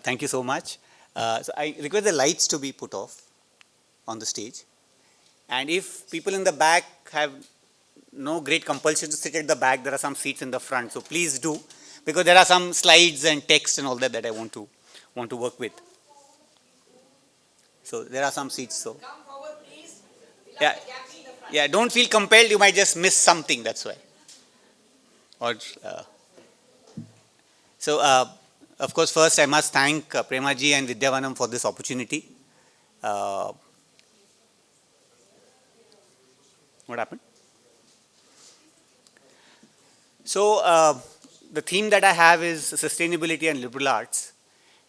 Thank you so much. So I request the lights to be put off on the stage. And if people in the back have no great compulsion to sit at the back, there are some seats in the front. So please do, because there are some slides and text and all that that I want to work with. So there are some seats. So Come forward, please. yeah, yeah. Don't feel compelled. You might just miss something. That's why. Or so. Of course, first I must thank Premaji and Vidya Vanam for this opportunity. Uh, what happened? So the theme that I have is sustainability and liberal arts,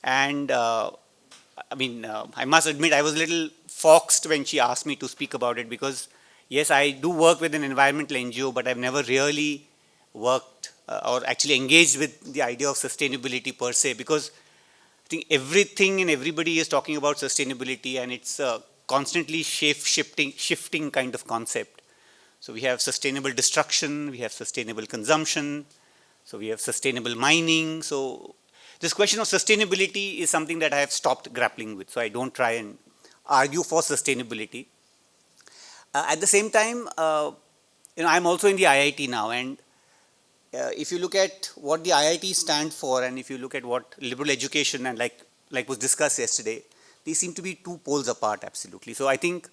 and I must admit I was a little foxed when she asked me to speak about it because yes, I do work with an environmental NGO, but I've never really worked or actually engaged with the idea of sustainability per se because I think everything and everybody is talking about sustainability and it's a constantly shifting kind of concept. So we have sustainable destruction, we have sustainable consumption, so we have sustainable mining. So this question of sustainability is something that I have stopped grappling with. So I don't try and argue for sustainability. At the same time, I'm also in the IIT now, and if you look at what the IIT stand for, and if you look at what liberal education and like was discussed yesterday, these seem to be two poles apart. Absolutely. So I think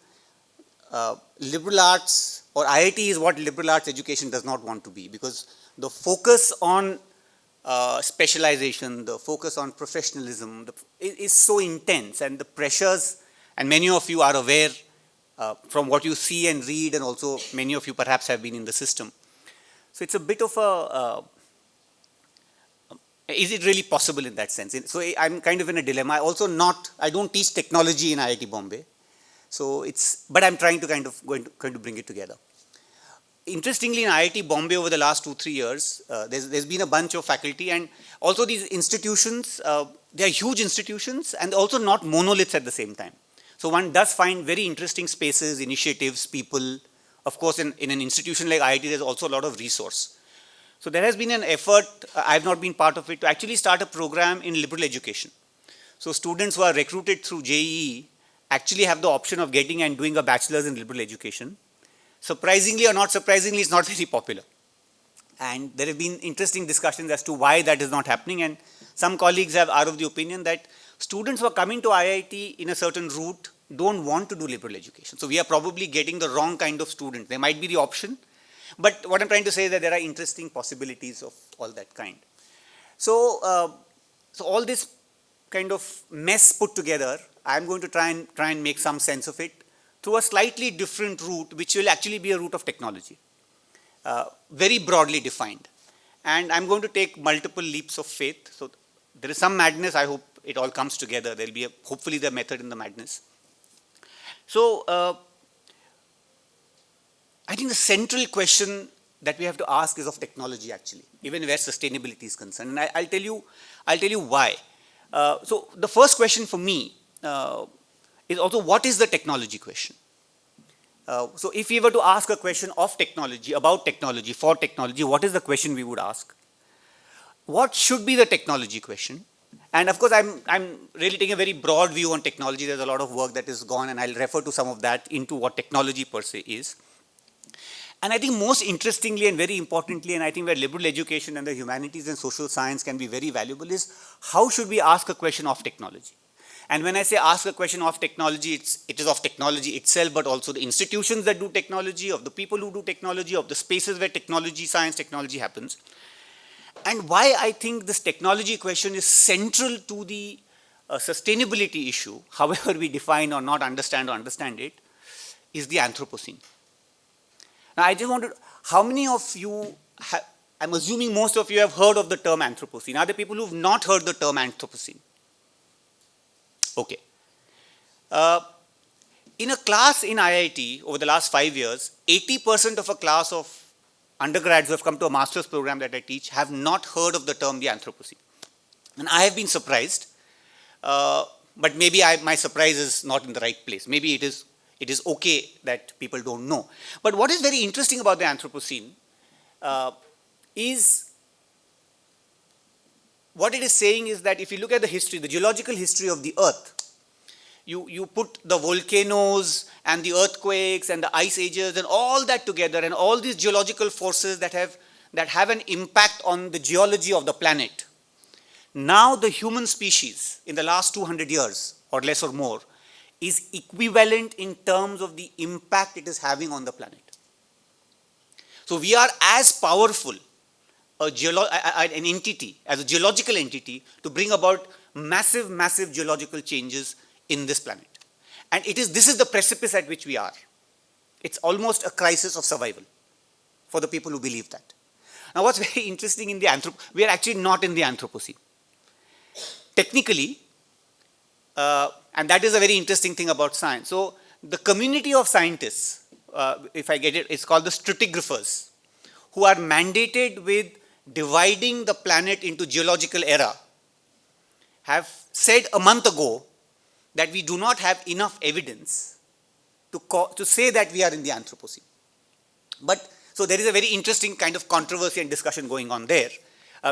liberal arts or IIT is what liberal arts education does not want to be because the focus on specialization, the focus on professionalism is so intense and the pressures, and many of you are aware from what you see and read, and also many of you perhaps have been in the system. So it's a bit of a, is it really possible in that sense? So I'm kind of in a dilemma. I don't teach technology in IIT Bombay. So but I'm trying to kind of going to bring it together. Interestingly, in IIT Bombay over the last 2-3 years, there's been a bunch of faculty, and also these institutions, they are huge institutions and also not monoliths at the same time. So one does find very interesting spaces, initiatives, people. Of course, in an institution like IIT, there's also a lot of resource. So there has been an effort, I've not been part of it, to actually start a program in liberal education. So students who are recruited through JEE actually have the option of getting and doing a bachelor's in liberal education. Surprisingly or not surprisingly, it's not very popular. And there have been interesting discussions as to why that is not happening. And some colleagues are of the opinion that students who are coming to IIT in a certain route don't want to do liberal education. So we are probably getting the wrong kind of student. There might be the option. But what I'm trying to say is that there are interesting possibilities of all that kind. So, so all this kind of mess put together, I'm going to try and make some sense of it through a slightly different route, which will actually be a route of technology, very broadly defined. And I'm going to take multiple leaps of faith. So there is some madness. I hope it all comes together. There'll be hopefully the method in the madness. So I think the central question that we have to ask is of technology, actually, even where sustainability is concerned. And I'll tell you why. So the first question for me is also, what is the technology question? So if we were to ask a question of technology, about technology, for technology, what is the question we would ask? What should be the technology question? And of course, I'm really taking a very broad view on technology. There's a lot of work that is gone, and I'll refer to some of that into what technology per se is. And I think most interestingly and very importantly, and I think where liberal education and the humanities and social science can be very valuable, is how should we ask a question of technology? And when I say ask a question of technology, it is of technology itself, but also the institutions that do technology, of the people who do technology, of the spaces where technology, science, technology happens. And why I think this technology question is central to the sustainability issue, however we define or not understand it, is the Anthropocene. Now I just wanted, how many of you I'm assuming most of you have heard of the term Anthropocene. Are there people who have not heard the term Anthropocene? Okay. In a class in IIT over the last 5 years, 80% of a class of undergrads who have come to a master's program that I teach have not heard of the term the Anthropocene. And I have been surprised, but maybe my surprise is not in the right place. Maybe it is okay that people don't know. But what is very interesting about the Anthropocene is what it is saying is that if you look at the history, the geological history of the Earth, you put the volcanoes and the earthquakes and the ice ages and all that together, and all these geological forces that have an impact on the geology of the planet. Now the human species in the last 200 years or less or more is equivalent in terms of the impact it is having on the planet. So we are as powerful an entity, as a geological entity, to bring about massive, massive geological changes in this planet. And this is the precipice at which we are. It's almost a crisis of survival for the people who believe that. Now what's very interesting in we are actually not in the Anthropocene. Technically, and that is a very interesting thing about science. So the community of scientists, if I get it, it's called the stratigraphers, who are mandated with dividing the planet into geological era, have said a month ago that we do not have enough evidence to say that we are in the Anthropocene. But so there is a very interesting kind of controversy and discussion going on there,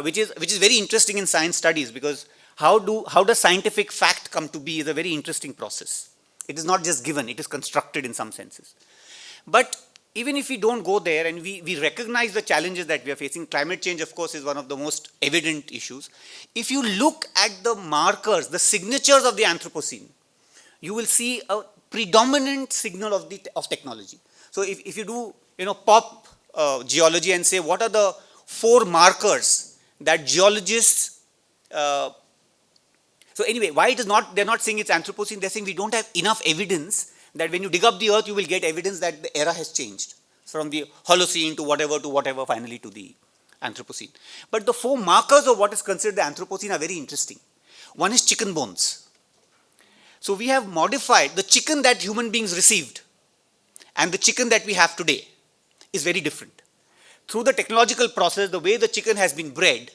which is very interesting in science studies, because how does scientific fact come to be is a very interesting process. It is not just given, it is constructed in some senses. But even if we don't go there and we recognize the challenges that we are facing, climate change, of course, is one of the most evident issues. If you look at the markers, the signatures of the Anthropocene, you will see a predominant signal of technology. So if you do pop geology and say what are the 4 markers that geologists so anyway, why they're not saying it's Anthropocene, they're saying we don't have enough evidence that when you dig up the earth, you will get evidence that the era has changed from the Holocene to whatever, finally to the Anthropocene. But the 4 markers of what is considered the Anthropocene are very interesting. One is chicken bones. So we have modified the chicken that human beings received, and the chicken that we have today is very different. Through the technological process, the way the chicken has been bred,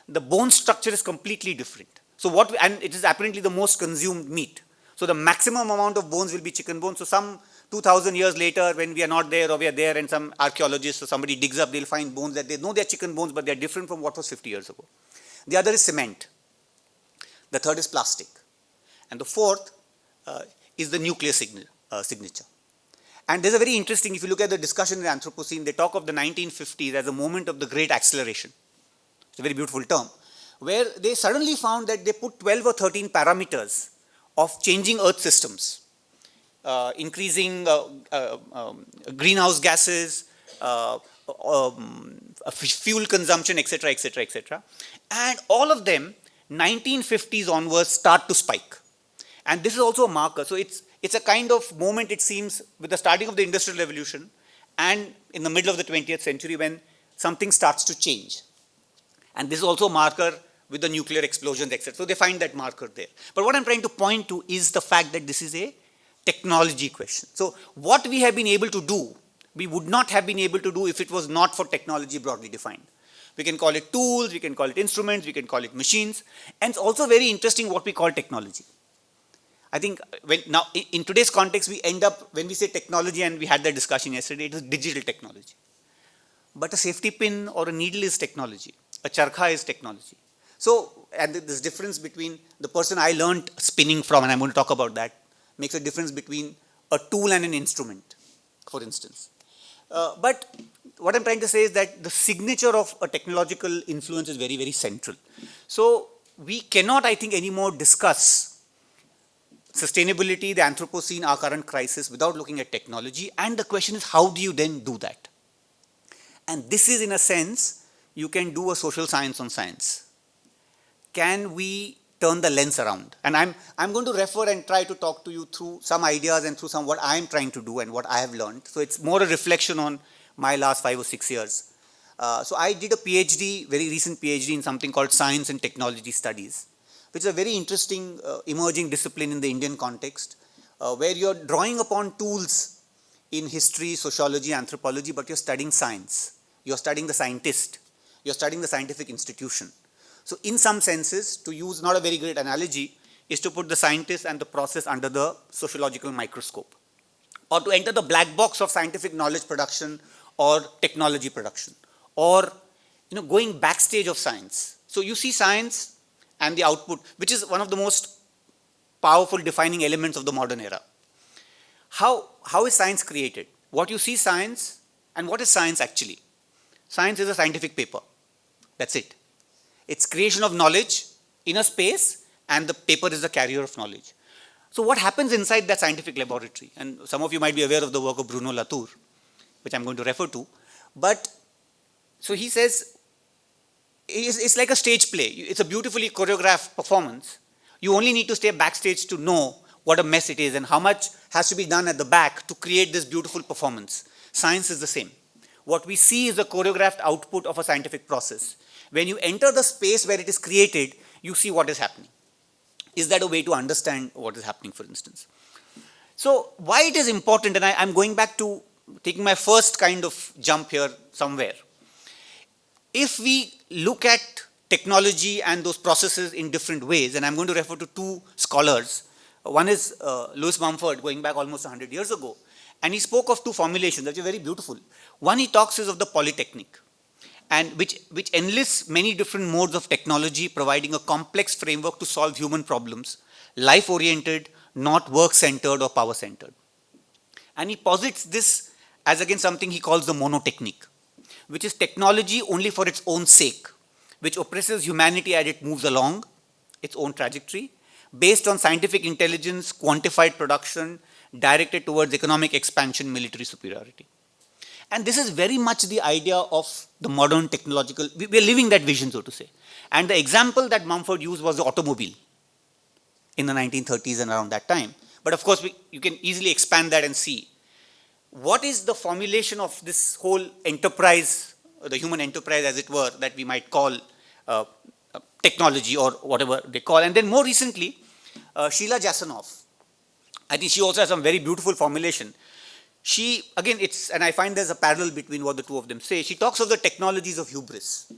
the bone structure is completely different. So and it is apparently the most consumed meat. So the maximum amount of bones will be chicken bones. So some 2,000 years later, when we are not there or we are there and some archaeologist or somebody digs up, they'll find bones that they know they're chicken bones, but they're different from what was 50 years ago. The other is cement. The third is plastic. And the fourth is the nuclear signature. And there's a very interesting, if you look at the discussion in the Anthropocene, they talk of the 1950s as a moment of the great acceleration. It's a very beautiful term, where they suddenly found that they put 12 or 13 parameters of changing Earth systems, increasing greenhouse gases, fuel consumption, etc., etc., etc. And all of them, 1950s onwards, start to spike. And this is also a marker. So it's a kind of moment, it seems, with the starting of the Industrial Revolution and in the middle of the 20th century when something starts to change. And this is also a marker with the nuclear explosions, etc. So they find that marker there. But what I'm trying to point to is the fact that this is a technology question. So what we have been able to do, we would not have been able to do if it was not for technology broadly defined. We can call it tools, we can call it instruments, we can call it machines. And it's also very interesting what we call technology. I think in today's context, we end up, when we say technology, and we had that discussion yesterday, it is digital technology. But a safety pin or a needle is technology. A charkha is technology. So, and this difference between the person I learned spinning from, and I'm going to talk about that, makes a difference between a tool and an instrument, for instance. But what I'm trying to say is that the signature of a technological influence is very, very central. So we cannot, I think, anymore discuss sustainability, the Anthropocene, our current crisis, without looking at technology. And the question is, how do you then do that? And this is, in a sense, you can do a social science on science. Can we turn the lens around? And I'm going to refer and try to talk to you through some ideas and through some what I'm trying to do and what I have learned. So it's more a reflection on my last 5 or 6 years. So I did a PhD, very recent PhD, in something called Science and Technology Studies, which is a very interesting emerging discipline in the Indian context, where you're drawing upon tools in history, sociology, anthropology, but you're studying science. You're studying the scientist. You're studying the scientific institution. So in some senses, to use not a very great analogy, is to put the scientist and the process under the sociological microscope, or to enter the black box of scientific knowledge production or technology production, or going backstage of science. So you see science and the output, which is one of the most powerful defining elements of the modern era. How is science created? What you see science, and what is science actually? Science is a scientific paper. That's it. It's creation of knowledge in a space, and the paper is the carrier of knowledge. So what happens inside that scientific laboratory? And some of you might be aware of the work of Bruno Latour, which I'm going to refer to. But, so he says, it's like a stage play. It's a beautifully choreographed performance. You only need to stay backstage to know what a mess it is and how much has to be done at the back to create this beautiful performance. Science is the same. What we see is the choreographed output of a scientific process. When you enter the space where it is created, you see what is happening. Is that a way to understand what is happening, for instance? So why it is important, and I'm going back to taking my first kind of jump here somewhere. If we look at technology and those processes in different ways, and I'm going to refer to two scholars. One is Lewis Mumford, going back almost 100 years ago, and he spoke of two formulations that are very beautiful. One he talks is of the polytechnic, and which enlists many different modes of technology, providing a complex framework to solve human problems, life-oriented, not work-centered or power-centered. And he posits this as again something he calls the monotechnique, which is technology only for its own sake, which oppresses humanity as it moves along its own trajectory, based on scientific intelligence, quantified production, directed towards economic expansion, military superiority. And this is very much the idea of the modern technological, we are living that vision, so to say. And the example that Mumford used was the automobile in the 1930s and around that time. But of course, you can easily expand that and see what is the formulation of this whole enterprise, the human enterprise as it were, that we might call technology or whatever they call. And then more recently, Sheila Jasanoff, I think she also has some very beautiful formulation. She, again, and I find there's a parallel between what the two of them say. She talks of the technologies of hubris.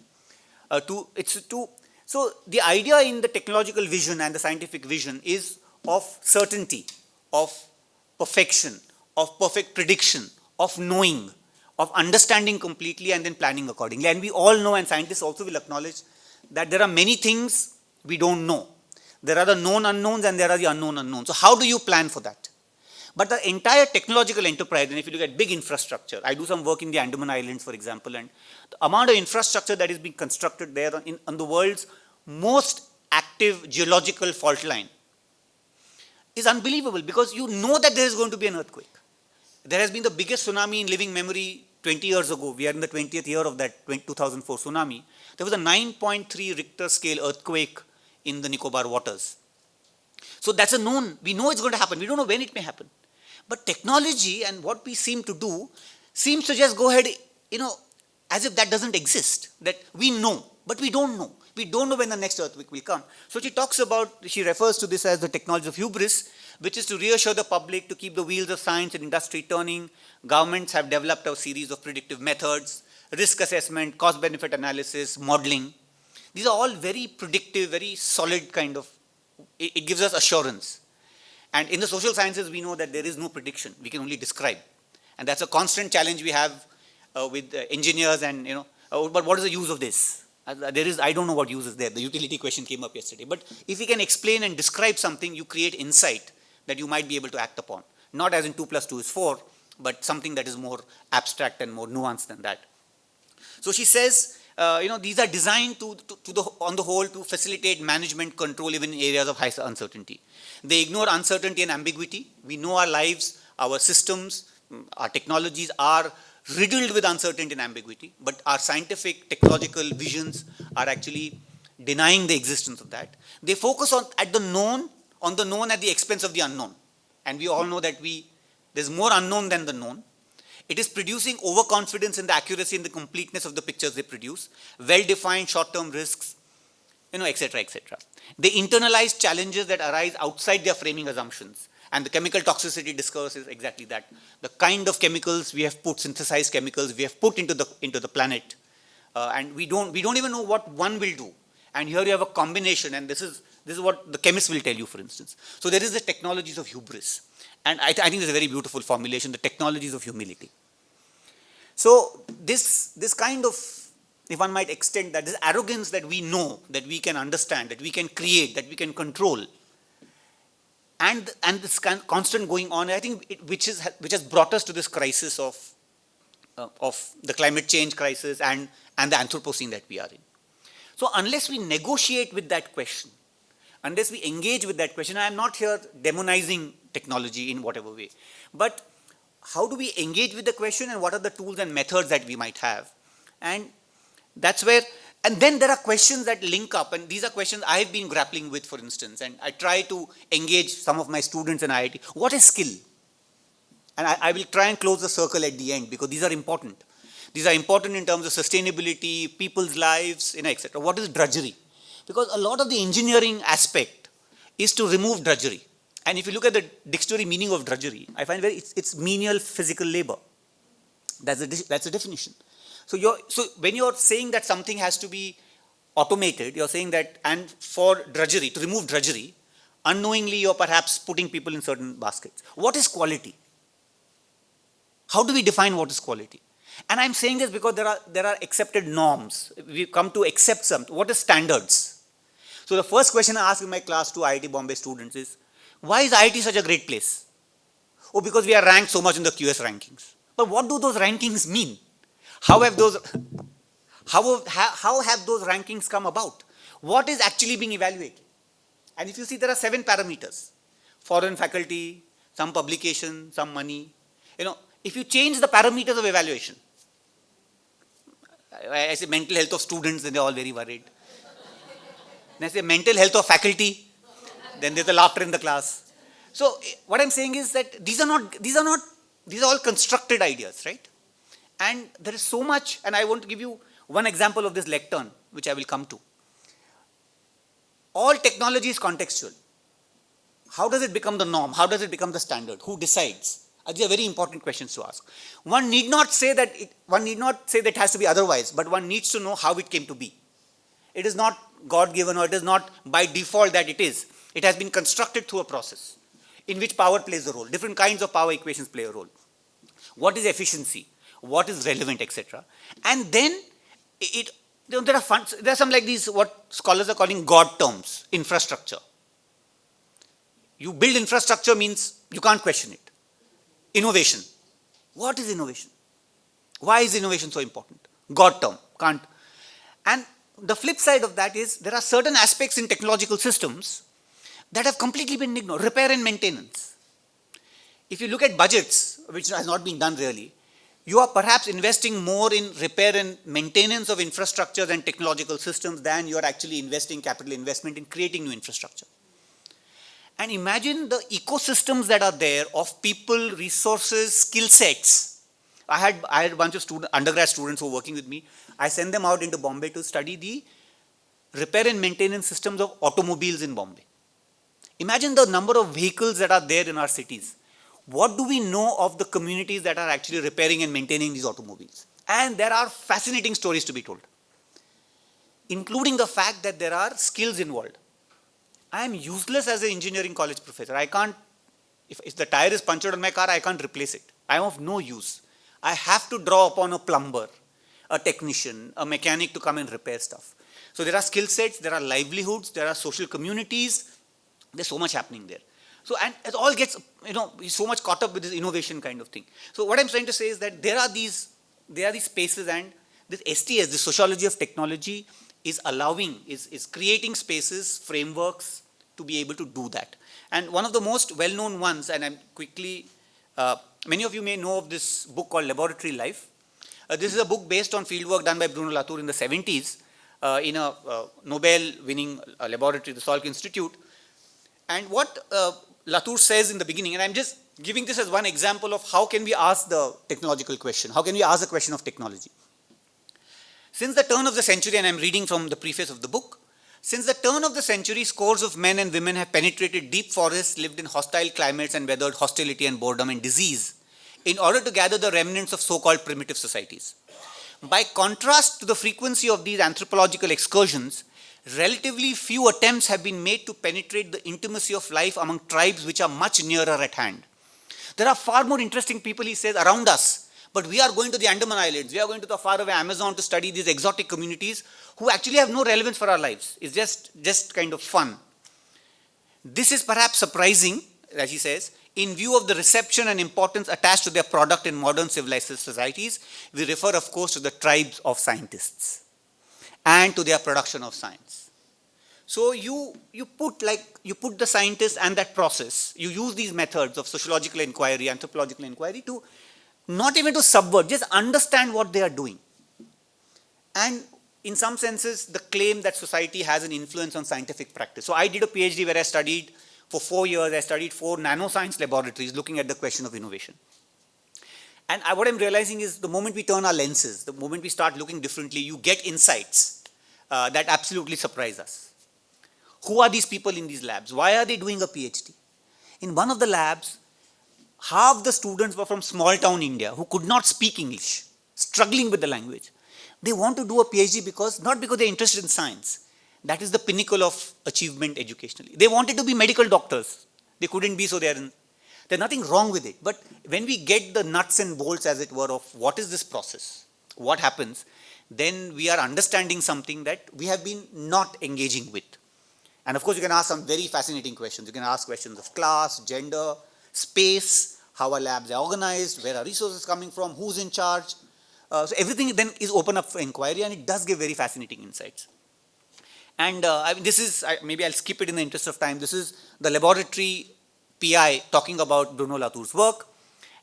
So the idea in the technological vision and the scientific vision is of certainty, of perfection, of perfect prediction, of knowing, of understanding completely and then planning accordingly. And we all know, and scientists also will acknowledge, that there are many things we don't know. There are the known unknowns and there are the unknown unknowns. So how do you plan for that? But the entire technological enterprise, and if you look at big infrastructure, I do some work in the Andaman Islands, for example, and the amount of infrastructure that is being constructed there on the world's most active geological fault line is unbelievable, because you know that there is going to be an earthquake. There has been the biggest tsunami in living memory 20 years ago. We are in the 20th year of that 2004 tsunami. There was a 9.3 Richter scale earthquake in the Nicobar waters. So that's a known, we know it's going to happen. We don't know when it may happen. But technology and what we seem to do seems to just go ahead, as if that doesn't exist. That we know, but we don't know. We don't know when the next earthquake will come. So she refers to this as the technology of hubris, which is to reassure the public, to keep the wheels of science and industry turning. Governments have developed a series of predictive methods, risk assessment, cost-benefit analysis, modeling. These are all very predictive, very solid kind of, it gives us assurance. And in the social sciences, we know that there is no prediction. We can only describe. And that's a constant challenge we have with engineers and, but what is the use of this? I don't know what use is there. The utility question came up yesterday. But if we can explain and describe something, you create insight that you might be able to act upon. Not as in 2 + 2 is 4, but something that is more abstract and more nuanced than that. So she says, these are designed on the whole to facilitate management control even in areas of high uncertainty. They ignore uncertainty and ambiguity. We know our lives, our systems, our technologies are riddled with uncertainty and ambiguity, but our scientific, technological visions are actually denying the existence of that. They focus on the known at the expense of the unknown. And we all know that there's more unknown than the known. It is producing overconfidence in the accuracy and the completeness of the pictures they produce, well-defined short-term risks, etc., etc. They internalize challenges that arise outside their framing assumptions. And the chemical toxicity discourse is exactly that. The kind of chemicals we have synthesized chemicals we have put into the planet, and we don't even know what one will do. And here you have a combination, and this is what the chemists will tell you, for instance. So there is the technologies of hubris. And I think it's a very beautiful formulation, the technologies of humility. So this kind of if one might extend that, this arrogance that we know, that we can understand, that we can create, that we can control, and this constant going on, I think, which has brought us to this crisis of the climate change crisis and the Anthropocene that we are in. So unless we negotiate with that question, unless we engage with that question, I am not here demonizing technology in whatever way, but how do we engage with the question, and what are the tools and methods that we might have? And that's where, and then there are questions that link up, and these are questions I have been grappling with, for instance, and I try to engage some of my students in IIT. What is skill? And I will try and close the circle at the end, because these are important. These are important in terms of sustainability, people's lives, etc. What is drudgery? Because a lot of the engineering aspect is to remove drudgery. And if you look at the dictionary meaning of drudgery, I find it's menial physical labor. That's the definition. So when you're saying that something has to be automated, you're saying that, and for drudgery, to remove drudgery, unknowingly you're perhaps putting people in certain baskets. What is quality? How do we define what is quality? And I'm saying this because there are accepted norms. We've come to accept something. What is standards? So the first question I ask in my class to IIT Bombay students is, why is IIT such a great place? Oh, because we are ranked so much in the QS rankings. But what do those rankings mean? How have those rankings come about? What is actually being evaluated? And if you see, there are 7 parameters: foreign faculty, some publication, some money. If you change the parameters of evaluation, I say mental health of students, then they're all very worried. Then I say mental health of faculty, then there's a laughter in the class. So what I'm saying is that these are all constructed ideas, right? And there is so much, and I want to give you one example of this lectern, which I will come to. All technology is contextual. How does it become the norm? How does it become the standard? Who decides? These are very important questions to ask. One need not say that it has to be otherwise, but one needs to know how it came to be. It is not God-given, or it is not by default that it is. It has been constructed through a process in which power plays a role. Different kinds of power equations play a role. What is efficiency? What is relevant, etc. And then there are some like these, what scholars are calling God terms, infrastructure. You build infrastructure means you can't question it. Innovation. What is innovation? Why is innovation so important? God term, can't. And the flip side of that is there are certain aspects in technological systems that have completely been ignored. Repair and maintenance. If you look at budgets, which has not been done really, you are perhaps investing more in repair and maintenance of infrastructure and technological systems than you are actually investing capital investment in creating new infrastructure. And imagine the ecosystems that are there of people, resources, skill sets. I had a bunch of undergrad students who were working with me. I sent them out into Bombay to study the repair and maintenance systems of automobiles in Bombay. Imagine the number of vehicles that are there in our cities. What do we know of the communities that are actually repairing and maintaining these automobiles? And there are fascinating stories to be told, including the fact that there are skills involved. I am useless as an engineering college professor. I can't, if the tire is punctured on my car, I can't replace it. I am of no use. I have to draw upon a plumber, a technician, a mechanic to come and repair stuff. So there are skill sets, there are livelihoods, there are social communities. There's so much happening there. So, and it all gets, so much caught up with this innovation kind of thing. So what I'm trying to say is that there are these spaces, and this STS, the sociology of technology, is creating spaces, frameworks to be able to do that. And one of the most well-known ones, and I'm quickly, many of you may know of this book called Laboratory Life. This is a book based on fieldwork done by Bruno Latour in the 70s in a Nobel-winning laboratory, the Salk Institute. And what Latour says in the beginning, and I'm just giving this as one example of how can we ask the technological question, how can we ask the question of technology. Since the turn of the century, and I'm reading from the preface of the book, since the turn of the century, scores of men and women have penetrated deep forests, lived in hostile climates, and weathered hostility and boredom and disease in order to gather the remnants of so-called primitive societies. By contrast to the frequency of these anthropological excursions, relatively few attempts have been made to penetrate the intimacy of life among tribes which are much nearer at hand. There are far more interesting people, he says, around us, But we are going to the Andaman Islands, we are going to the faraway Amazon to study these exotic communities who actually have no relevance for our lives. It's just kind of fun. This is perhaps surprising, as he says, in view of the reception and importance attached to their product in modern civilized societies. We refer, of course, to the tribes of scientists and to their production of science. So you put the scientists and that process, you use these methods of sociological inquiry, anthropological inquiry to not even to subvert, just understand what they are doing. And in some senses, the claim that society has an influence on scientific practice. So I did a PhD where I studied, for 4 years, I studied 4 nanoscience laboratories looking at the question of innovation. And what I'm realizing is the moment we turn our lenses, the moment we start looking differently, you get insights that absolutely surprise us. Who are these people in these labs? Why are they doing a PhD? In one of the labs, half the students were from small town India who could not speak English, struggling with the language. They want to do a PhD not because they're interested in science. That is the pinnacle of achievement educationally. They wanted to be medical doctors. They couldn't be, so there's nothing wrong with it. But when we get the nuts and bolts, as it were, of what is this process, what happens, then we are understanding something that we have been not engaging with. And of course, you can ask some very fascinating questions. You can ask questions of class, gender, space, how our labs are organized, where are resources coming from, who's in charge. So everything then is open up for inquiry, and it does give very fascinating insights. And this is, maybe I'll skip it in the interest of time. This is the laboratory PI talking about Bruno Latour's work.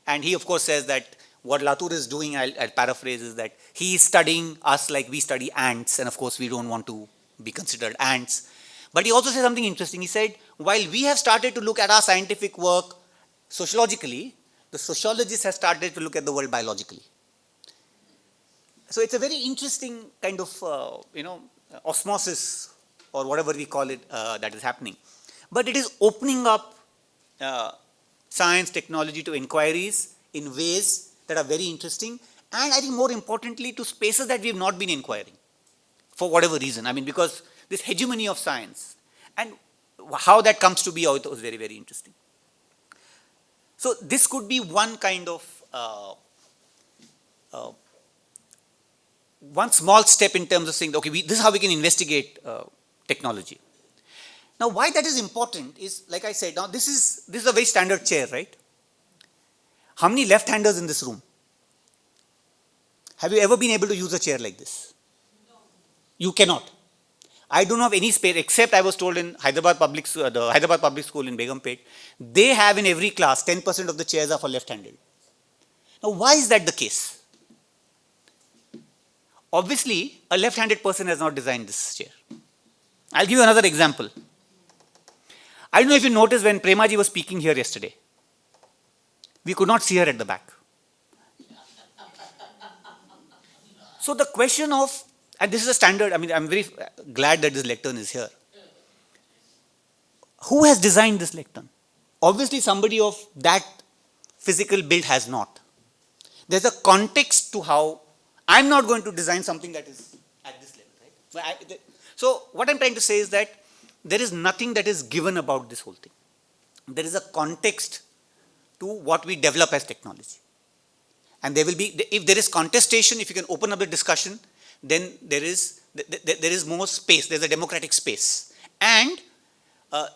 And he, of course, says that what Latour is doing, I'll paraphrase, is that he is studying us like we study ants. And of course, we don't want to be considered ants. But he also said something interesting. He said, while we have started to look at our scientific work sociologically, the sociologists have started to look at the world biologically. So it's a very interesting kind of, osmosis, or whatever we call it, that is happening. But it is opening up science, technology to inquiries in ways that are very interesting, and I think more importantly to spaces that we have not been inquiring for whatever reason. I mean, because this hegemony of science and how that comes to be out was very, very interesting. So this could be one kind of one small step in terms of saying, okay, this is how we can investigate technology. Now, why that is important is, like I said, now this is a very standard chair, right? How many left-handers in this room? Have you ever been able to use a chair like this? No. You cannot. I don't have any space, except I was told in the Hyderabad Public School in Begumpet, they have in every class 10% of the chairs are for left-handed. Now, why is that the case? Obviously, a left-handed person has not designed this chair. I'll give you another example. I don't know if you noticed when Premaji was speaking here yesterday, we could not see her at the back. So the question of, and this is a standard, I mean, I'm very glad that this lectern is here. Who has designed this lectern? Obviously, somebody of that physical build has not. There's a context to how I'm not going to design something that is at this level, right? So what I'm trying to say is that there is nothing that is given about this whole thing. There is a context to what we develop as technology. And there will be, if there is contestation, if you can open up the discussion, then there is more space, there's a democratic space. And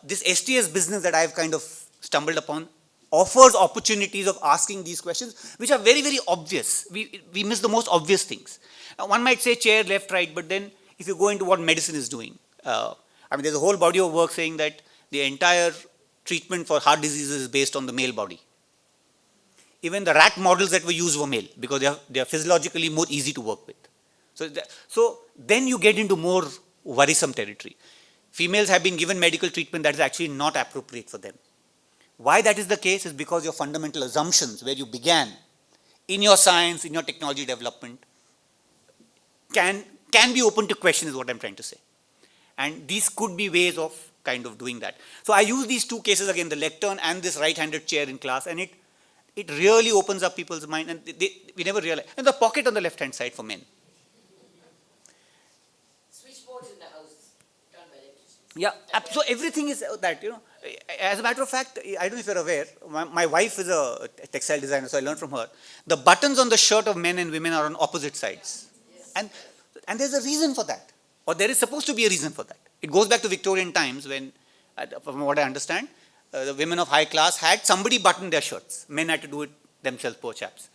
this STS business that I've kind of stumbled upon offers opportunities of asking these questions, which are very, very obvious. We miss the most obvious things. Now, one might say chair, left, right, but then if you go into what medicine is doing, I mean, there's a whole body of work saying that the entire treatment for heart diseases is based on the male body. Even the rat models that were used were male because they are physiologically more easy to work with. So then you get into more worrisome territory. Females have been given medical treatment that is actually not appropriate for them. Why that is the case is because your fundamental assumptions, where you began in your science, in your technology development, can be open to question, is what I'm trying to say. And these could be ways of kind of doing that. So I use these two cases again, the lectern and this right-handed chair in class, and it really opens up people's mind, and we never realize. And the pocket on the left-hand side for men. Switchboards in the house done by electricity. Yeah, so everything is that, you know. As a matter of fact, I don't know if you're aware, my wife is a textile designer, so I learned from her. The buttons on the shirt of men and women are on opposite sides. And, and there's a reason for that, or there is supposed to be a reason for that. It goes back to Victorian times when, from what I understand, the women of high class had somebody button their shirts. Men had to do it themselves, poor chaps.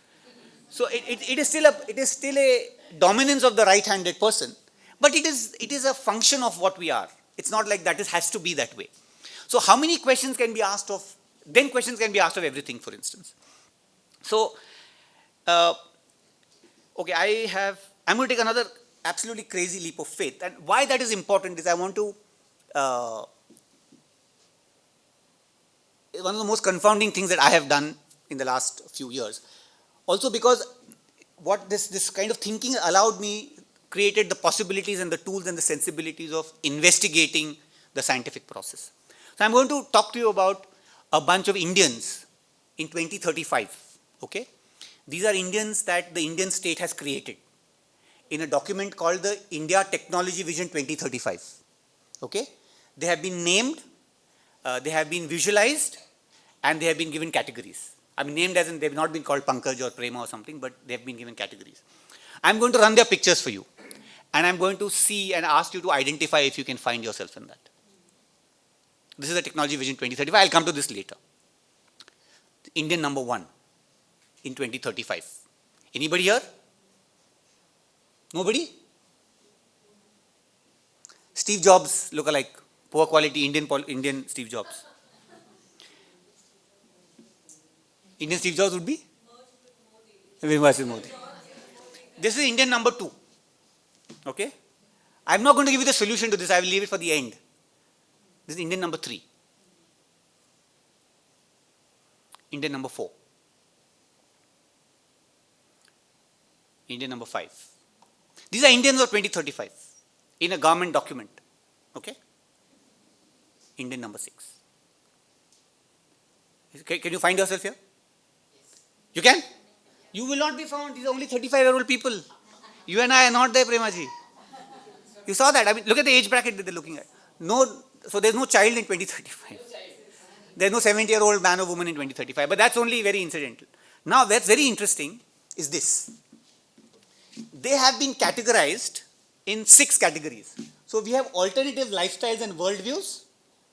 So it is still a dominance of the right-handed person, but it is a function of what we are. It's not like that has to be that way. So how many questions can be asked of, then questions can be asked of everything, for instance. So, okay, I'm going to take another absolutely crazy leap of faith. And why that is important is I want to, one of the most confounding things that I have done in the last few years. Also because what this kind of thinking allowed me, created the possibilities and the tools and the sensibilities of investigating the scientific process. So I'm going to talk to you about a bunch of Indians in 2035, okay? These are Indians that the Indian state has created in a document called the India Technology Vision 2035, okay? They have been named, they have been visualized, and they have been given categories. I mean, named as in they've not been called Pankaj or Prema or something, but they have been given categories. I'm going to run their pictures for you, and I'm going to see and ask you to identify if you can find yourself in that. This is the Technology Vision 2035. I'll come to this later. Indian number 1 in 2035. Anybody here? Nobody? Steve Jobs look-alike. Poor quality Indian Steve Jobs. Indian Steve Jobs would be? With Modi. This is Indian number 2. Okay? I'm not going to give you the solution to this. I will leave it for the end. This is Indian number 3. Indian number 4. Indian number 5. These are Indians of 2035 in a government document. Okay? Indian number 6. Can you find yourself here? You can? You will not be found. These are only 35-year-old people. You and I are not there, Premaji. You saw that? I mean, look at the age bracket that they're looking at. No, so there's no child in 2035. There's no 70-year-old man or woman in 2035. But that's only very incidental. Now, what's very interesting is this. They have been categorized in 6 categories. So we have alternative lifestyles and worldviews.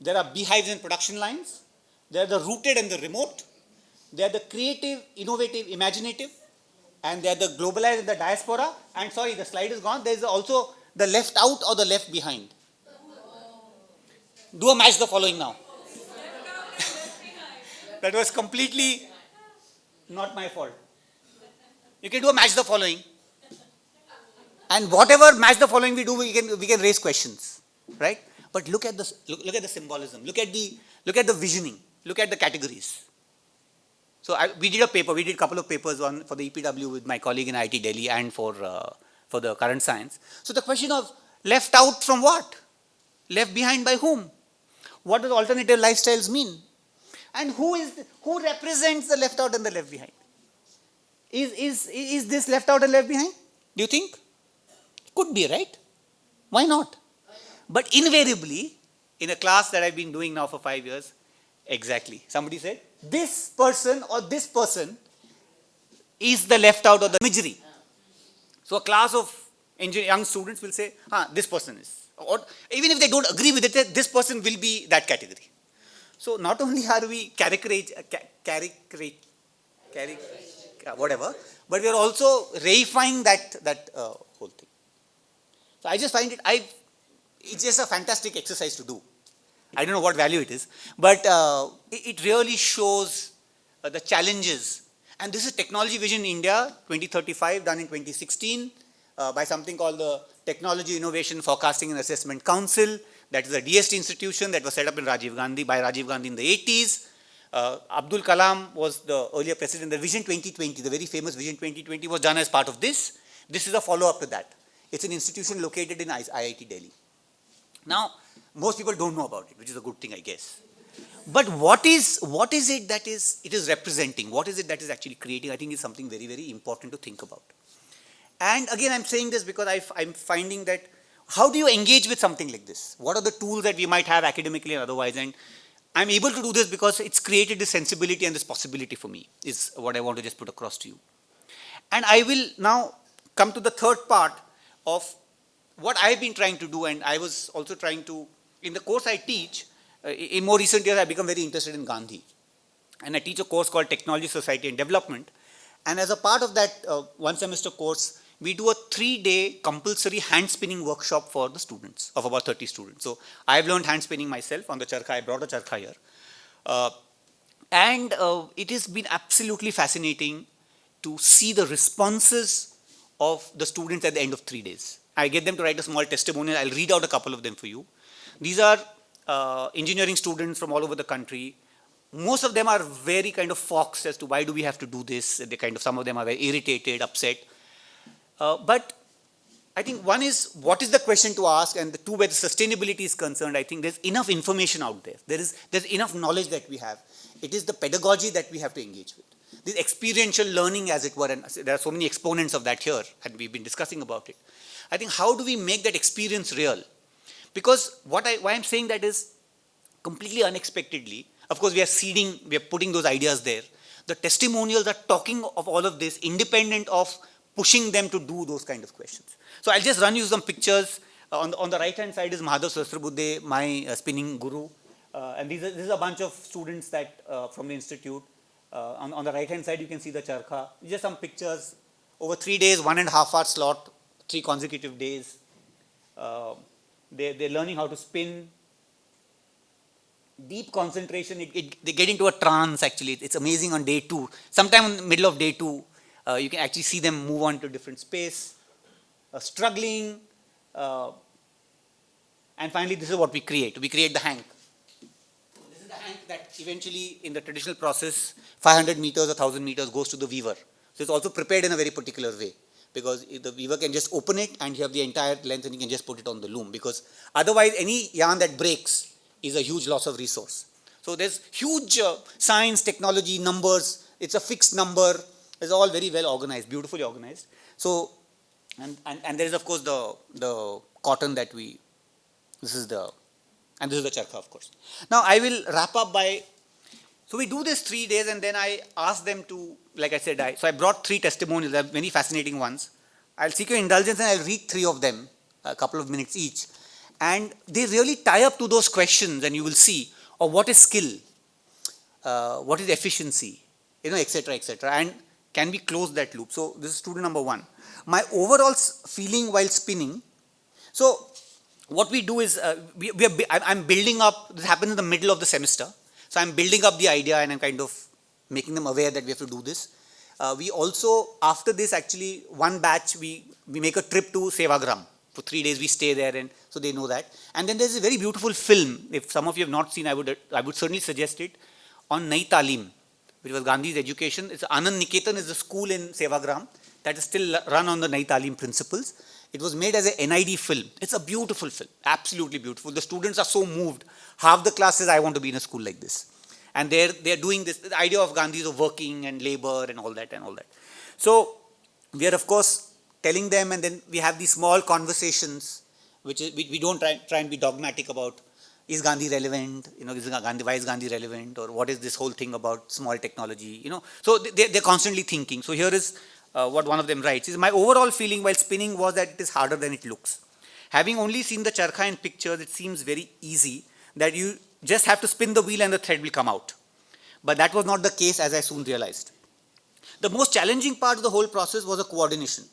There are beehives and production lines. There are the rooted and the remote. They are the creative, innovative, imaginative, and they are the globalized and the diaspora. And sorry, the slide is gone. There is also the left out or the left behind. Do a match the following now. That was completely not my fault. You can do a match the following. And whatever match the following we do, we can raise questions, right? But look at the symbolism. Look at the visioning. Look at the categories. So we did a couple of papers on for the EPW with my colleague in IIT Delhi and for the current science. So the question of left out from what? Left behind by whom? What does alternative lifestyles mean? And who represents the left out and the left behind? Is this left out and left behind? Do you think? Could be, right? Why not? But invariably, in a class that I've been doing now for 5 years, exactly. Somebody said, this person or this person is the left out or the imagery. So a class of young students will say, this person is. Or even if they don't agree with it, this person will be that category. So not only are we whatever, but we are also reifying that whole thing. So I just find it's just a fantastic exercise to do. I don't know what value it is, but it really shows the challenges. And this is Technology Vision India 2035, done in 2016 by something called the Technology Innovation Forecasting and Assessment Council. That is a DST institution that was set up by Rajiv Gandhi in the 80s. Abdul Kalam was the earlier president. The Vision 2020, the very famous Vision 2020 was done as part of this. This is a follow-up to that. It's an institution located in IIT Delhi. Now, most people don't know about it, which is a good thing, I guess. But what is it that it is representing? What is it that is actually creating? I think is something very, very important to think about. And again, I'm saying this because I'm finding that how do you engage with something like this? What are the tools that we might have academically and otherwise? And I'm able to do this because it's created this sensibility and this possibility for me, is what I want to just put across to you. And I will now come to the third part of what I've been trying to do, and I was also trying to, in the course I teach, in more recent years I've become very interested in Gandhi. And I teach a course called Technology, Society and Development. And as a part of that one semester course, we do a 3-day compulsory hand spinning workshop for the students, of about 30 students. So I've learned hand spinning myself on the charkha. I brought a charkha here. And it has been absolutely fascinating to see the responses of the students at the end of 3 days. I get them to write a small testimonial. I'll read out a couple of them for you. These are engineering students from all over the country. Most of them are very kind of foxed as to why do we have to do this. They kind of, some of them are very irritated, upset. But I think one is, what is the question to ask? And the two, where the sustainability is concerned, I think there's enough information out there. There's enough knowledge that we have. It is the pedagogy that we have to engage with. This experiential learning, as it were, and there are so many exponents of that here, and we've been discussing about it. I think, how do we make that experience real? Because why I'm saying that is, completely unexpectedly, of course, we are putting those ideas there. The testimonials are talking of all of this, independent of pushing them to do those kind of questions. So I'll just run you some pictures. On the right-hand side is Madhav Sahasrabudhe, my spinning guru. And this is a bunch of students that from the institute. On the right-hand side, you can see the charkha. Just some pictures. Over 3 days, 1.5 hour slot, 3 consecutive days. They're learning how to spin. Deep concentration. They get into a trance, actually. It's amazing on day 2. Sometime in the middle of day 2, you can actually see them move on to different space. Struggling. And finally, this is what we create. We create the hank. This is the hank that eventually, in the traditional process, 500 meters or 1,000 meters goes to the weaver. So it's also prepared in a very particular way, because the weaver can just open it and you have the entire length and you can just put it on the loom, because otherwise any yarn that breaks is a huge loss of resource. So there's huge science, technology, numbers. It's a fixed number. It's all very well organized, beautifully organized. So, and there is of course the cotton that this is the charkha, of course. Now I will wrap up by, so we do this 3 days, and then I ask them to, like I said, so I brought 3 testimonials. They are very fascinating ones. I'll seek your indulgence and I'll read 3 of them, a couple of minutes each. And they really tie up to those questions, and you will see, or what is skill, what is efficiency, etc., etc. And can we close that loop? So this is student number 1. My overall feeling while spinning. So what we do is, I'm building up, this happens in the middle of the semester. So I'm building up the idea and I'm kind of making them aware that we have to do this. We also, after this, actually, one batch, we make a trip to Sevagram. For 3 days we stay there, and so they know that. And then there's a very beautiful film. If some of you have not seen, I would certainly suggest it, on Nai Talim, which was Gandhi's education. It's Anand Niketan is the school in Sevagram that is still run on the Nai Talim principles. It was made as a NID film. It's a beautiful film, absolutely beautiful. The students are so moved. Half the class says, I want to be in a school like this. And they're doing this, the idea of Gandhi's of working and labor and all that and all that. So we are, of course, telling them, and then we have these small conversations, we don't try and be dogmatic about, is Gandhi relevant? Why is Gandhi relevant? Or what is this whole thing about small technology? So they're constantly thinking. So here is what one of them writes, is my overall feeling while spinning was that it is harder than it looks. Having only seen the charkha in pictures, it seems very easy that you just have to spin the wheel and the thread will come out. But that was not the case, as I soon realized. The most challenging part of the whole process was the coordination.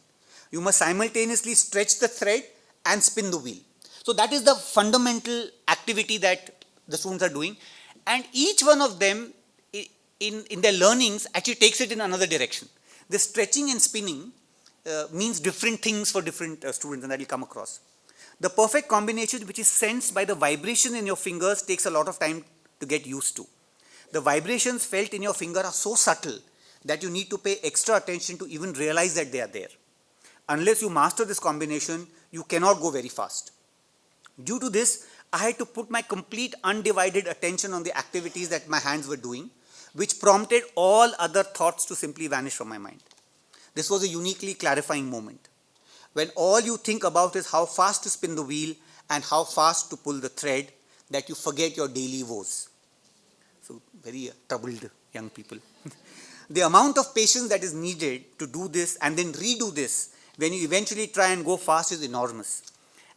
You must simultaneously stretch the thread and spin the wheel. So that is the fundamental activity that the students are doing. And each one of them, in their learnings, actually takes it in another direction. The stretching and spinning means different things for different students, and that will come across. The perfect combination, which is sensed by the vibration in your fingers, takes a lot of time to get used to. The vibrations felt in your finger are so subtle that you need to pay extra attention to even realize that they are there. Unless you master this combination, you cannot go very fast. Due to this, I had to put my complete undivided attention on the activities that my hands were doing, which prompted all other thoughts to simply vanish from my mind. This was a uniquely clarifying moment. when all you think about is how fast to spin the wheel and how fast to pull the thread, that you forget your daily woes. So, very troubled young people. The amount of patience that is needed to do this and then redo this when you eventually try and go fast is enormous.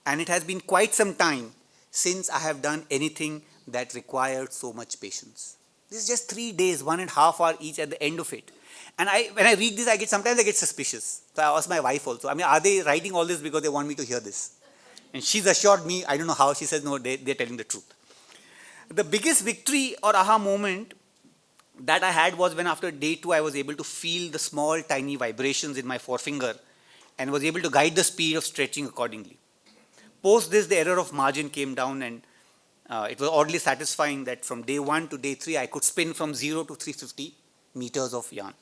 And it has been quite some time since I have done anything that required so much patience. This is just 3 days, 1.5 hours each at the end of it. And when I read this, sometimes I get suspicious. So I asked my wife also, are they writing all this because they want me to hear this? And she's assured me, I don't know how, she says, no, they're telling the truth. The biggest victory or aha moment that I had was when after day 2, I was able to feel the small, tiny vibrations in my forefinger and was able to guide the speed of stretching accordingly. Post this, the error of margin came down, and it was oddly satisfying that from day 1 to day 3, I could spin from 0 to 350 meters of yarn.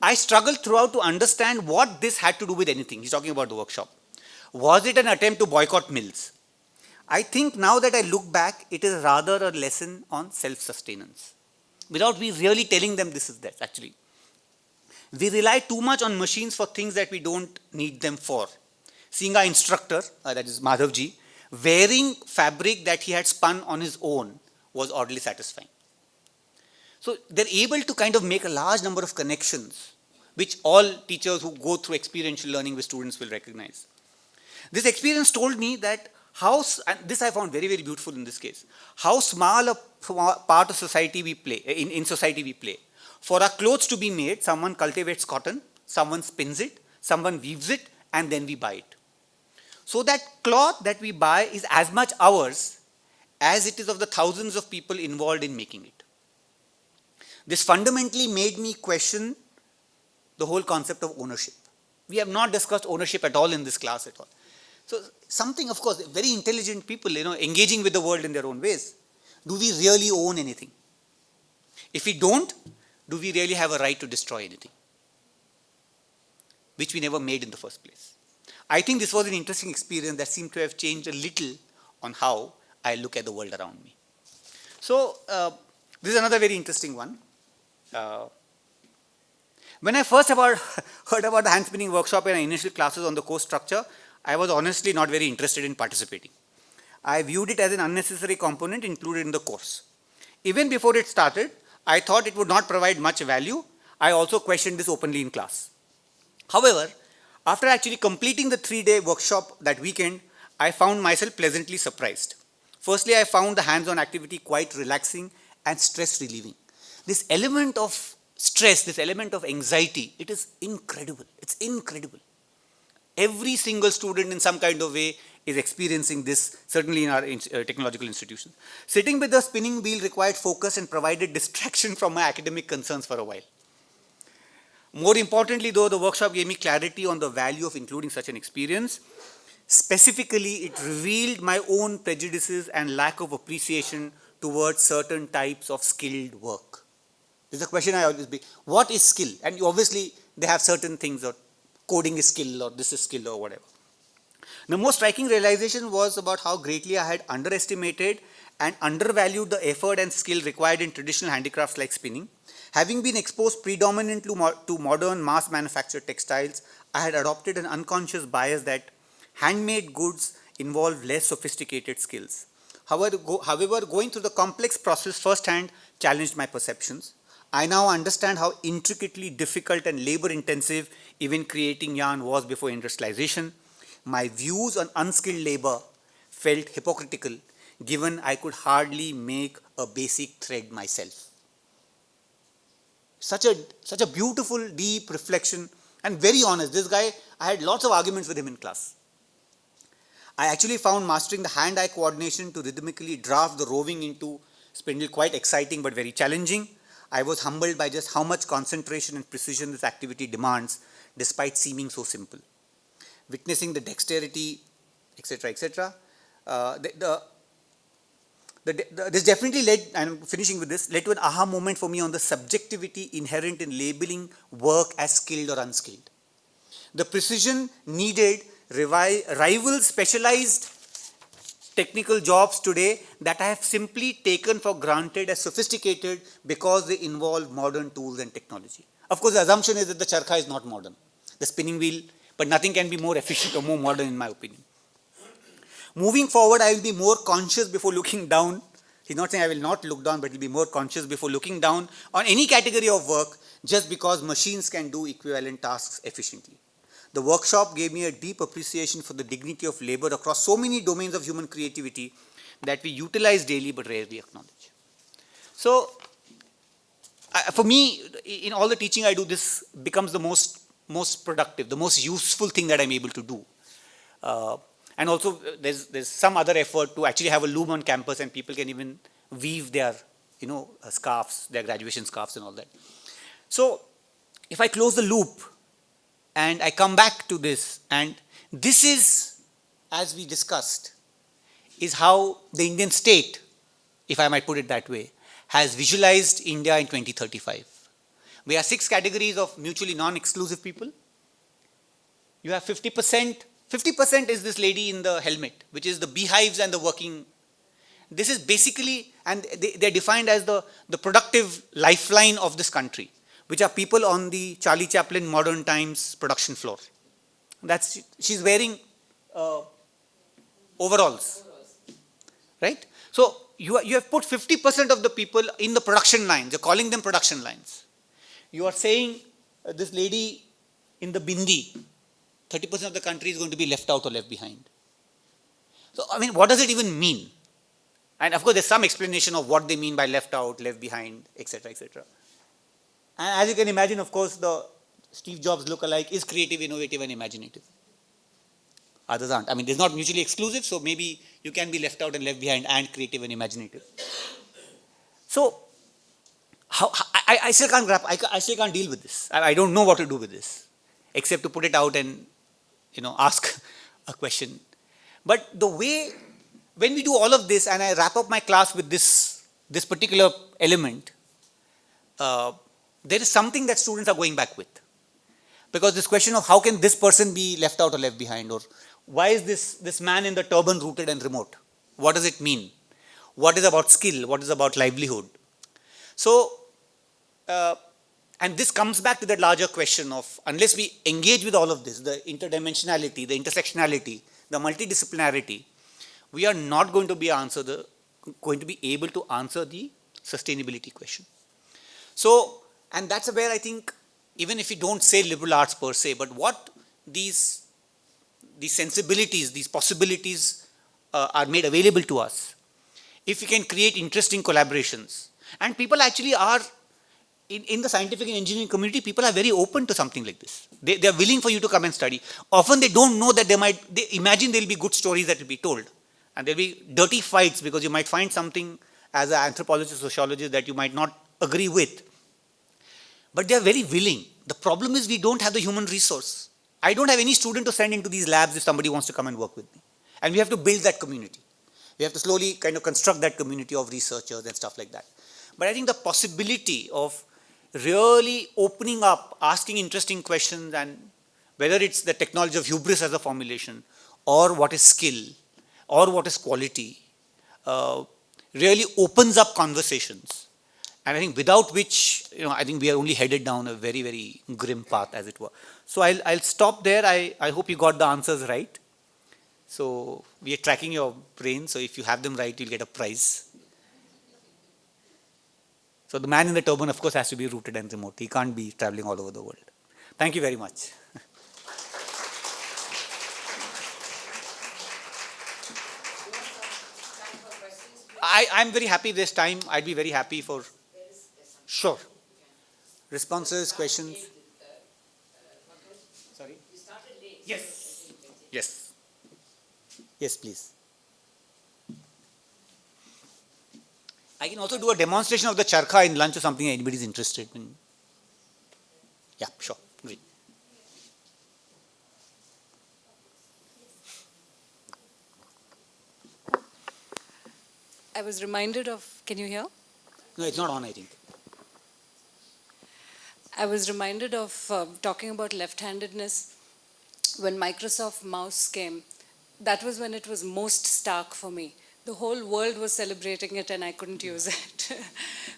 I struggled throughout to understand what this had to do with anything. He's talking about the workshop. Was it an attempt to boycott mills? I think now that I look back, it is rather a lesson on self-sustenance. Without we really telling them this is that, actually. We rely too much on machines for things that we don't need them for. Seeing our instructor, that is Madhavji, wearing fabric that he had spun on his own was oddly satisfying. So they're able to kind of make a large number of connections, which all teachers who go through experiential learning with students will recognize. This experience told me that and this I found very, very beautiful in this case, how small a part of society we play, in society we play. For our clothes to be made, someone cultivates cotton, someone spins it, someone weaves it, and then we buy it. So that cloth that we buy is as much ours as it is of the thousands of people involved in making it. This fundamentally made me question the whole concept of ownership. We have not discussed ownership at all in this class at all. So something, of course, very intelligent people, engaging with the world in their own ways. Do we really own anything? If we don't, do we really have a right to destroy anything? Which we never made in the first place. I think this was an interesting experience that seemed to have changed a little on how I look at the world around me. So this is another very interesting one. When I first heard about the hand spinning workshop in our initial classes on the course structure, I was honestly not very interested in participating. I viewed it as an unnecessary component included in the course. Even before it started, I thought it would not provide much value. I also questioned this openly in class. However, after actually completing the 3-day workshop that weekend, I found myself pleasantly surprised. Firstly, I found the hands-on activity quite relaxing and stress relieving. This element of stress, this element of anxiety, it is incredible. It's incredible. Every single student in some kind of way is experiencing this, certainly in our technological institutions. Sitting with the spinning wheel required focus and provided distraction from my academic concerns for a while. More importantly, though, the workshop gave me clarity on the value of including such an experience. Specifically, it revealed my own prejudices and lack of appreciation towards certain types of skilled work. This is a question I always be, what is skill? And obviously, they have certain things, or coding is skill, or this is skill, or whatever. The most striking realization was about how greatly I had underestimated and undervalued the effort and skill required in traditional handicrafts like spinning. Having been exposed predominantly to modern mass manufactured textiles, I had adopted an unconscious bias that handmade goods involve less sophisticated skills. However, going through the complex process firsthand challenged my perceptions. I now understand how intricately difficult and labor-intensive even creating yarn was before industrialization. My views on unskilled labor felt hypocritical, given I could hardly make a basic thread myself. Such a beautiful, deep reflection, and very honest. This guy, I had lots of arguments with him in class. I actually found mastering the hand-eye coordination to rhythmically draft the roving into spindle quite exciting but very challenging. I was humbled by just how much concentration and precision this activity demands, despite seeming so simple. Witnessing the dexterity, etc., this definitely led, and I'm finishing with this, led to an aha moment for me on the subjectivity inherent in labeling work as skilled or unskilled. The precision needed rivals specialized technical jobs today that I have simply taken for granted as sophisticated because they involve modern tools and technology. Of course, the assumption is that the charkha is not modern. The spinning wheel but nothing can be more efficient or more modern in my opinion. Moving forward, I will be more conscious before looking down. He's not saying I will not look down, but will be more conscious before looking down on any category of work just because machines can do equivalent tasks efficiently. The workshop gave me a deep appreciation for the dignity of labor across so many domains of human creativity that we utilize daily but rarely acknowledge. So, for me, in all the teaching I do, this becomes the most productive, the most useful thing that I'm able to do. And also, there's some other effort to actually have a loom on campus, and people can even weave their, scarves, their graduation scarves, and all that. So, if I close the loop and I come back to this, and this is, as we discussed, is how the Indian state, if I might put it that way, has visualized India in 2035. We have 6 categories of mutually non-exclusive people. You have 50%. 50% is this lady in the helmet, which is the beehives and the working. This is basically, and they're defined as the productive lifeline of this country, which are people on the Charlie Chaplin Modern Times production floor. She's wearing overalls, right? So you have put 50% of the people in the production lines. You're calling them production lines. You are saying this lady in the bindi, 30% of the country is going to be left out or left behind. So, I mean, what does it even mean? And of course, there's some explanation of what they mean by left out, left behind, etc., etc. And as you can imagine, of course, the Steve Jobs lookalike is creative, innovative, and imaginative. Others aren't. I mean, it's not mutually exclusive, so maybe you can be left out and left behind and creative and imaginative. So, I still can't I still can't deal with this. I don't know what to do with this, except to put it out and, ask a question. But the way, when we do all of this, and I wrap up my class with this particular element, there is something that students are going back with. Because this question of how can this person be left out or left behind, or why is this man in the turban rooted and remote? What does it mean? What is about skill? What is about livelihood? So, and this comes back to that larger question of, unless we engage with all of this, the interdimensionality, the intersectionality, the multidisciplinarity, we are not going to be able to answer the sustainability question. So, and that's where I think, even if you don't say liberal arts per se, but what these sensibilities, these possibilities are made available to us, if we can create interesting collaborations, and people actually are, in the scientific and engineering community, people are very open to something like this. They are willing for you to come and study. Often they don't know that they imagine there will be good stories that will be told. And there will be dirty fights because you might find something as an anthropologist, sociologist that you might not agree with. But they are very willing. The problem is we don't have the human resource. I don't have any student to send into these labs if somebody wants to come and work with me. And we have to build that community. We have to slowly kind of construct that community of researchers and stuff like that. But I think the possibility of really opening up, asking interesting questions, and whether it's the technology of hubris as a formulation, or what is skill, or what is quality, really opens up conversations. And I think without which, I think we are only headed down a very, very grim path, as it were. So I'll stop there. I hope you got the answers right. So we are tracking your brain. So if you have them right, you'll get a prize. So the man in the turban, of course, has to be rooted and remote. He can't be traveling all over the world. Thank you very much. I'm very happy this time. I'd be very happy for... Sure. Responses, questions? Sorry? Yes. Yes. Yes, please. I can also do a demonstration of the charkha in lunch or something anybody is interested in. Yeah, sure. Great. I was reminded of, can you hear? No, it's not on, I think. I was reminded of talking about left-handedness when Microsoft Mouse came. That was when it was most stark for me. The whole world was celebrating it and I couldn't use it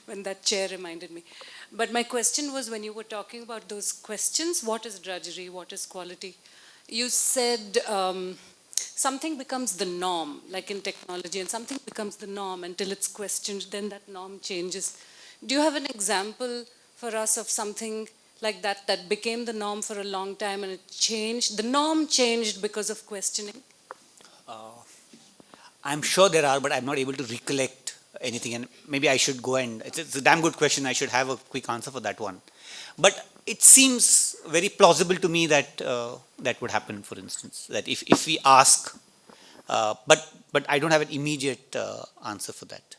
when that chair reminded me. But my question was, when you were talking about those questions, what is drudgery, what is quality? You said something becomes the norm, like in technology, and something becomes the norm until it's questioned, then that norm changes. Do you have an example for us of something like that that became the norm for a long time and it changed? The norm changed because of questioning? I'm sure there are, but I'm not able to recollect anything. And maybe I should go and it's a damn good question. I should have a quick answer for that one. But it seems very plausible to me that that would happen. For instance, that if we ask, but I don't have an immediate answer for that.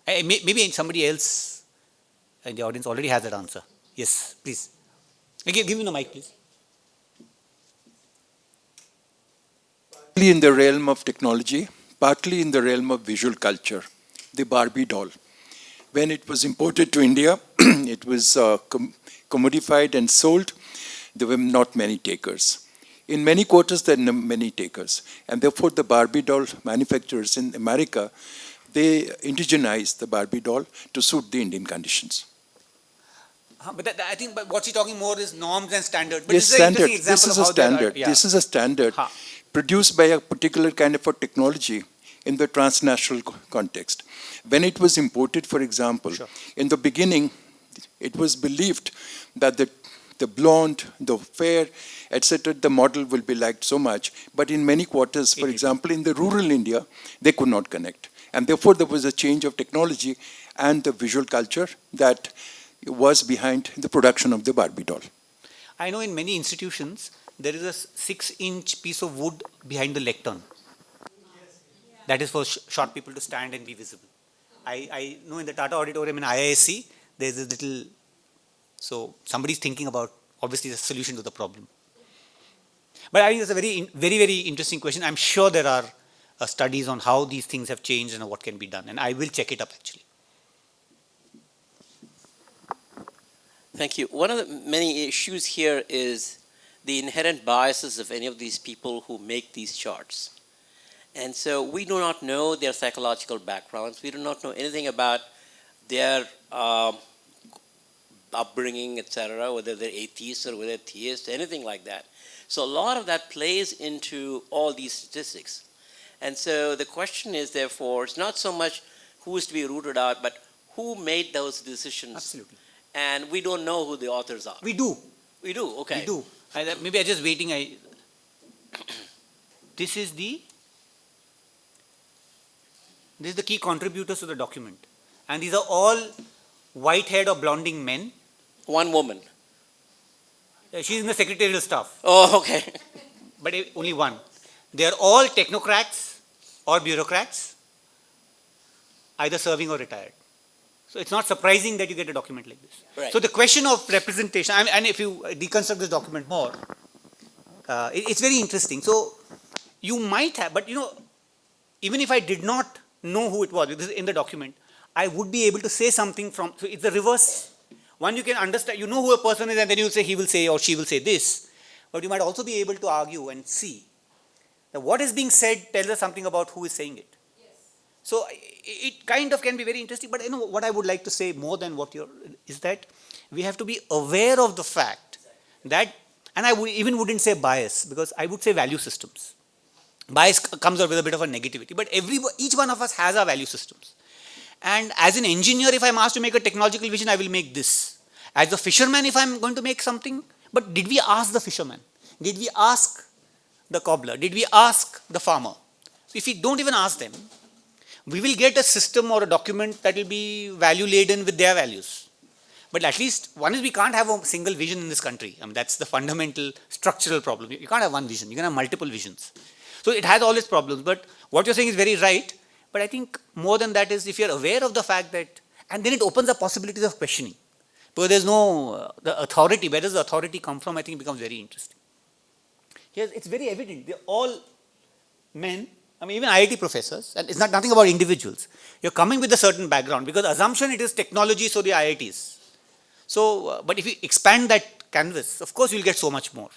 Maybe somebody else in the audience already has that answer. Yes, please. Give me the mic, please. Partly in the realm of technology, partly in the realm of visual culture. The Barbie doll. When it was imported to India, it was commodified and sold. There were not many takers. In many quarters, there are many takers. And therefore, the Barbie doll manufacturers in America, they indigenized the Barbie doll to suit the Indian conditions. I think but what she's talking more is norms and standards. But Yes, this is an standard. interesting example This is of a how there are, standard. yeah. This is a standard Ha. produced by a particular kind of a technology in the transnational context. When it was imported, for example, Sure. in the beginning, it was believed that the blonde, the fair, etc., the model will be liked so much. But in many quarters, for example, in the rural India, they could not connect. And therefore, there was a change of technology and the visual culture that was behind the production of the Barbie doll. I know in many institutions there is a 6-inch piece of wood behind the lectern. That is for short people to stand and be visible. I know in the Tata Auditorium in IISc there is a little. So somebody's thinking about obviously the solution to the problem. But I think it's a very interesting question. I'm sure there are studies on how these things have changed and what can be done, and I will check it up actually. Thank you. One of the many issues here is the inherent biases of any of these people who make these charts. And so we do not know their psychological backgrounds. We do not know anything about their upbringing, etc., whether they're atheists or whether they're theists, anything like that. So a lot of that plays into all these statistics. And so the question is, therefore, it's not so much who is to be rooted out, but who made those decisions. Absolutely. And we don't know who the authors are. We do. We do, okay. We do. Maybe I'm just waiting. This is the key contributors to the document. And these are all white-haired or blonding men. One woman. She's in the secretarial staff. Oh, okay. But only one. They are all technocrats or bureaucrats, either serving or retired. So it's not surprising that you get a document like this. Right. So the question of representation, and if you deconstruct this document more, it's very interesting. So you might have, but even if I did not know who it was, this is in the document, I would be able to say something from, so it's the reverse. One, you can understand, you know who a person is, and then you say he will say or she will say this. But you might also be able to argue and see that what is being said tells us something about who is saying it. So it kind of can be very interesting, but what I would like to say more than is that we have to be aware of the fact that, and I even wouldn't say bias, because I would say value systems. Bias comes out with a bit of a negativity, but each one of us has our value systems. And as an engineer, if I'm asked to make a technological vision, I will make this. As a fisherman, if I'm going to make something, but did we ask the fisherman? Did we ask the cobbler? Did we ask the farmer? So if we don't even ask them, we will get a system or a document that will be value laden with their values. But at least one is we can't have a single vision in this country. I mean, that's the fundamental structural problem. You can't have one vision. You can have multiple visions. So it has all its problems. But what you're saying is very right. But I think more than that is if you're aware of the fact that, and then it opens up possibilities of questioning. Because there's no, the authority, where does the authority come from, I think it becomes very interesting. Here, it's very evident. They're all men. I mean, even IIT professors, and it's nothing about individuals. You're coming with a certain background, because assumption it is technology, so the IITs. So, but if you expand that canvas, of course you'll get so much more.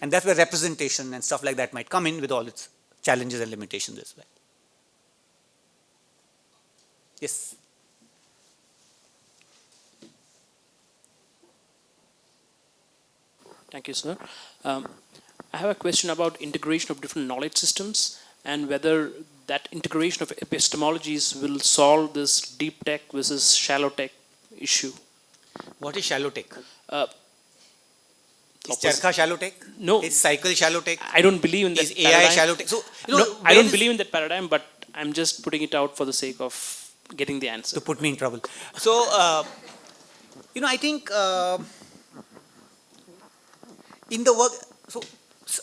And that's where representation and stuff like that might come in with all its challenges and limitations as well. Yes. Thank you, sir. Um, I have a question about integration of different knowledge systems and whether that integration of epistemologies will solve this deep tech versus shallow tech issue. What is shallow tech? Uh, Is Charkha shallow tech? No. Is cycle shallow tech? I don't believe in that Is AI paradigm. shallow tech? So, No, I where don't is- believe in that paradigm, but I'm just putting it out for the sake of getting the answer. to put me in trouble. So, I think in the work, so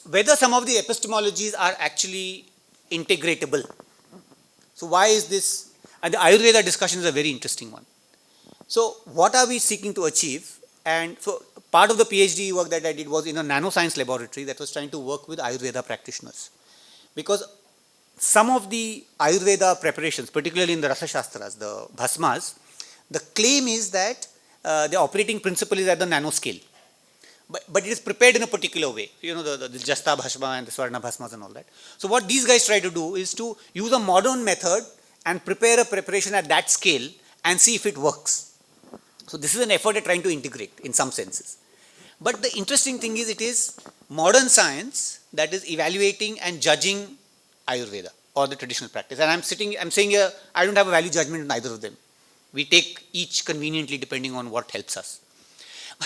whether some of the epistemologies are actually integratable. So, why is this? And the Ayurveda discussion is a very interesting one. So, what are we seeking to achieve? And so, part of the PhD work that I did was in a nanoscience laboratory that was trying to work with Ayurveda practitioners. Because some of the Ayurveda preparations, particularly in the Rasa Shastras, the bhasmas, the claim is that the operating principle is at the nanoscale. But it is prepared in a particular way. You know, the Jasta Bhasma and the Swarna Bhasmas and all that. So what these guys try to do is to use a modern method and prepare a preparation at that scale and see if it works. So this is an effort at trying to integrate in some senses. But the interesting thing is it is modern science that is evaluating and judging Ayurveda or the traditional practice. And I'm saying here, I don't have a value judgment on either of them. We take each conveniently depending on what helps us.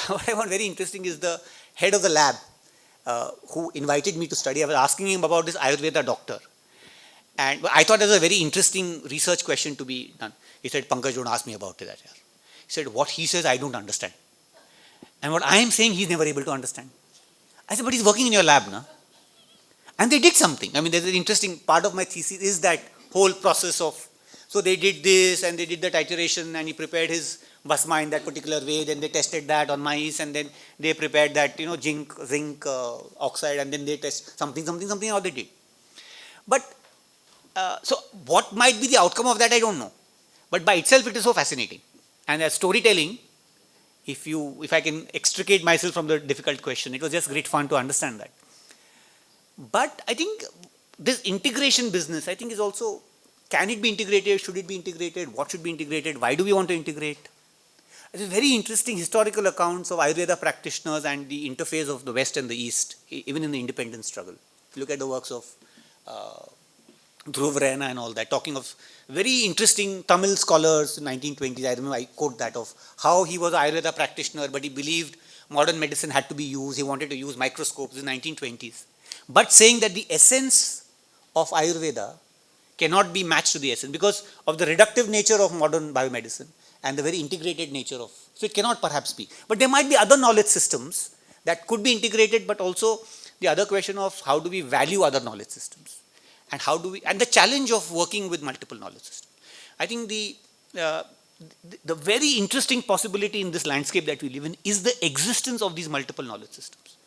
What I found very interesting is the head of the lab who invited me to study. I was asking him about this Ayurveda doctor. And I thought it was a very interesting research question to be done. He said, Pankaj, don't ask me about that. He said, what he says, I don't understand. And what I am saying, he's never able to understand. I said, but he's working in your lab, na? And they did something. I mean, there's an interesting part of my thesis is that whole process of, so they did this and they did that iteration and he prepared his Bhasma in that particular way, then they tested that on mice and then they prepared that, zinc oxide and then they test something, how they did. But, so what might be the outcome of that, I don't know. But by itself, it is so fascinating. And as storytelling, if I can extricate myself from the difficult question, it was just great fun to understand that. But I think this integration business, I think is also, can it be integrated? Should it be integrated? What should be integrated? Why do we want to integrate? It's very interesting historical accounts of Ayurveda practitioners and the interface of the West and the East, even in the independence struggle. If you look at the works of Dhruv Raina and all that, talking of very interesting Tamil scholars in 1920s, I remember I quote that of how he was an Ayurveda practitioner, but he believed modern medicine had to be used, he wanted to use microscopes in the 1920s. But saying that the essence of Ayurveda cannot be matched to the essence because of the reductive nature of modern biomedicine and the very integrated nature of, so it cannot perhaps be. But there might be other knowledge systems that could be integrated, but also the other question of how do we value other knowledge systems and how do we, and the challenge of working with multiple knowledge systems. I think the very interesting possibility in this landscape that we live in is the existence of these multiple knowledge systems.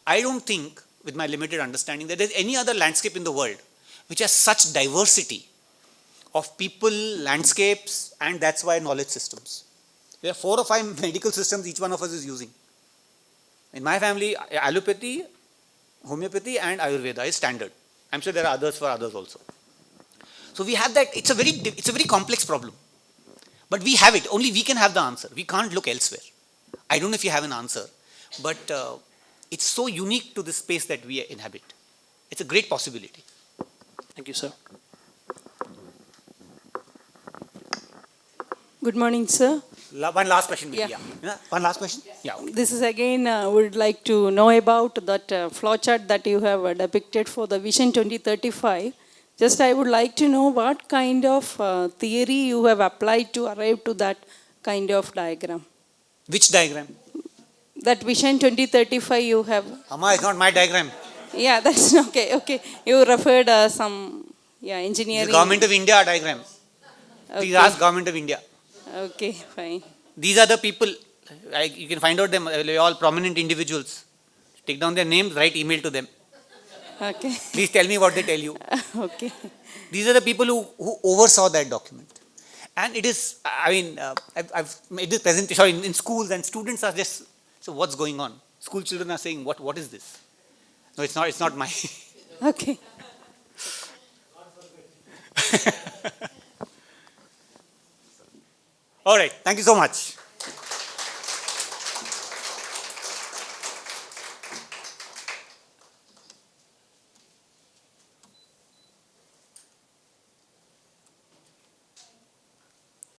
I don't think, with my limited understanding, that there's any other landscape in the world which has such diversity of people, landscapes, and that's why knowledge systems. There are 4 or 5 medical systems each one of us is using. In my family, allopathy, homeopathy, and Ayurveda is standard. I'm sure there are others for others also. So we have that, it's a very complex problem. But we have it, only we can have the answer. We can't look elsewhere. I don't know if you have an answer, but it's so unique to the space that we inhabit. It's a great possibility. Thank you, sir. Good morning, sir. One last question. Yeah. One last question? Yeah. Okay. This is again, would like to know about that flowchart that you have depicted for the Vision 2035. Just I would like to know what kind of theory you have applied to arrive to that kind of diagram. Which diagram? That Vision 2035 you have. Amma, it's not my diagram. Yeah, that's okay. Okay. You referred some engineering. The Government of India diagram. Please ask Government of India. Okay, fine. These are the people. You can find out them. They're all prominent individuals. Take down their names, write email to them. Okay. Please tell me what they tell you. Okay. These are the people who oversaw that document. And it is, I've made this presentation in schools and students are just, so what's going on? School children are saying, what is this? No, it's not my. Okay. All right. Thank you so much.